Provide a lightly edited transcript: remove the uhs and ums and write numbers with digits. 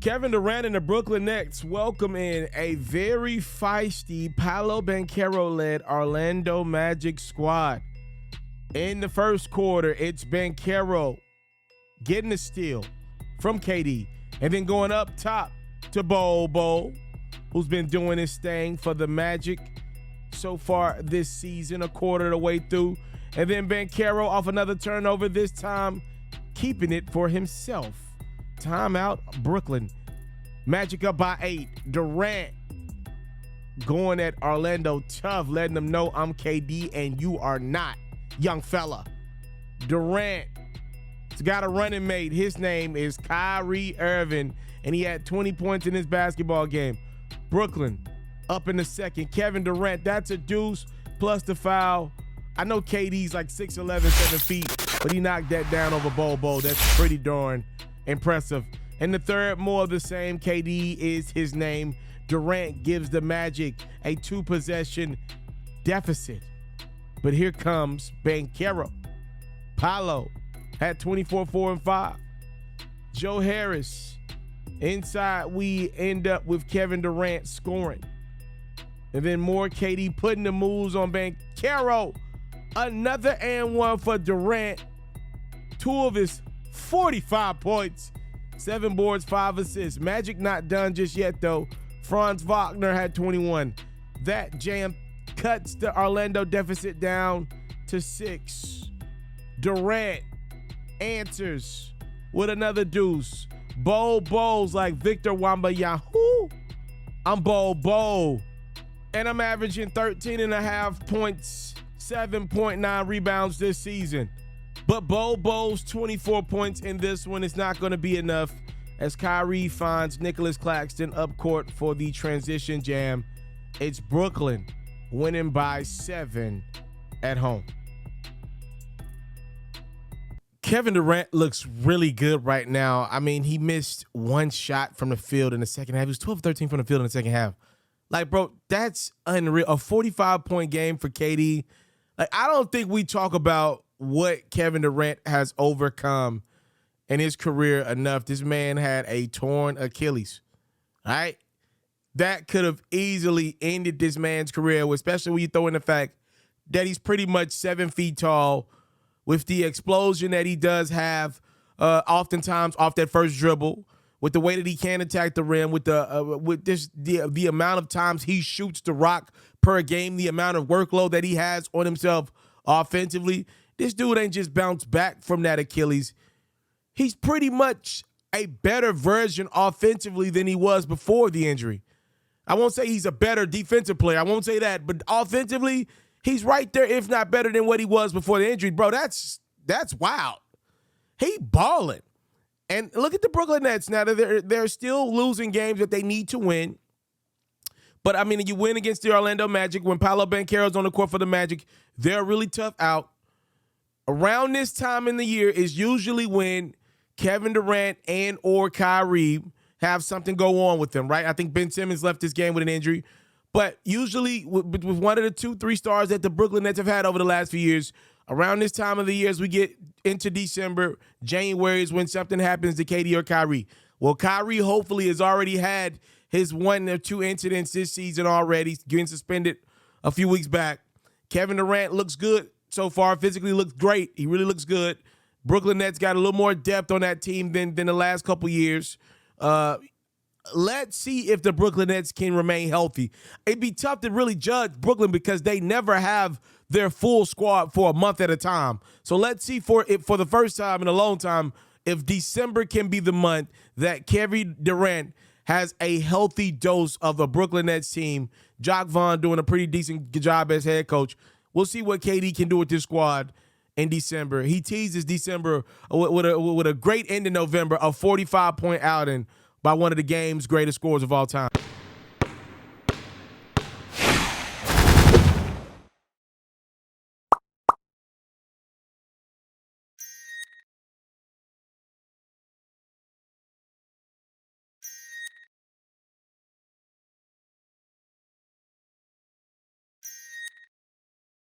Kevin Durant and the Brooklyn Nets welcome in a very feisty Paolo Banchero-led Orlando Magic squad. In the first quarter, it's Banchero getting a steal from KD and then going up top to Bobo, who's been doing his thing for the Magic so far this season, a quarter of the way through. And then Banchero off another turnover, this time keeping it for himself. Timeout, Brooklyn. Magic up by 8. Durant going at Orlando tough, letting them know I'm KD and you are not, young fella. Durant's got a running mate. His name is Kyrie Irving, and he had 20 points in his basketball game. Brooklyn up in the second. Kevin Durant, that's a deuce plus the foul. I know KD's like 6'11", 7 feet, but he knocked that down over Bobo. That's pretty darn impressive. And the third, more of the same. KD is his name. Durant gives the Magic a 2-possession deficit. But here comes Banchero. Paolo had 24, 4, and 5. Joe Harris. Inside, we end up with Kevin Durant scoring. And then more KD putting the moves on Banchero. Another and one for Durant. 2 of his 45 points. 7 boards, 5 assists. Magic not done just yet, though. Franz Wagner had 21. That jam cuts the Orlando deficit down to 6. Durant answers with another deuce. Bo's like Victor Wembanyama. I'm Bo. And I'm averaging 13.5 points, 7.9 rebounds this season. But Bo's 24 points in this one is not going to be enough as Kyrie finds Nicholas Claxton up court for the transition jam. It's Brooklyn winning by 7 at home. Kevin Durant looks really good right now. I mean, he missed 1 shot from the field in the second half. He was 12-13 from the field in the second half. Like, bro, that's unreal. A 45-point game for KD. Like, I don't think we talk about what Kevin Durant has overcome in his career enough. This man had a torn Achilles, all right? That could have easily ended this man's career, especially when you throw in the fact that he's pretty much 7 feet tall with the explosion that he does have oftentimes off that first dribble, with the way that he can attack the rim, with the amount of times he shoots the rock per game, the amount of workload that he has on himself offensively. This dude ain't just bounced back from that Achilles. He's pretty much a better version offensively than he was before the injury. I won't say he's a better defensive player. I won't say that. But offensively, he's right there, if not better than what he was before the injury. Bro, that's wild. He balling. And look at the Brooklyn Nets now. They're still losing games that they need to win. But, I mean, you win against the Orlando Magic. When Paolo Banchero's on the court for the Magic, they're really tough out. Around this time in the year is usually when Kevin Durant and or Kyrie have something go on with them, right? I think Ben Simmons left this game with an injury. But usually with one of the 2-3 stars that the Brooklyn Nets have had over the last few years, around this time of the year as we get into December, January is when something happens to KD or Kyrie. Well, Kyrie hopefully has already had his 1 or 2 incidents this season already, getting suspended a few weeks back. Kevin Durant looks good so far, physically looks great. He really looks good. Brooklyn Nets got a little more depth on that team than the last couple years. Let's see if the Brooklyn Nets can remain healthy. It'd be tough to really judge Brooklyn because they never have their full squad for a month at a time. So let's see for the first time in a long time if December can be the month that Kevin Durant has a healthy dose of a Brooklyn Nets team. Jacques Vaughn doing a pretty decent job as head coach. We'll see what KD can do with this squad in December. He teases December with a great end in November, a 45-point outing by one of the game's greatest scorers of all time.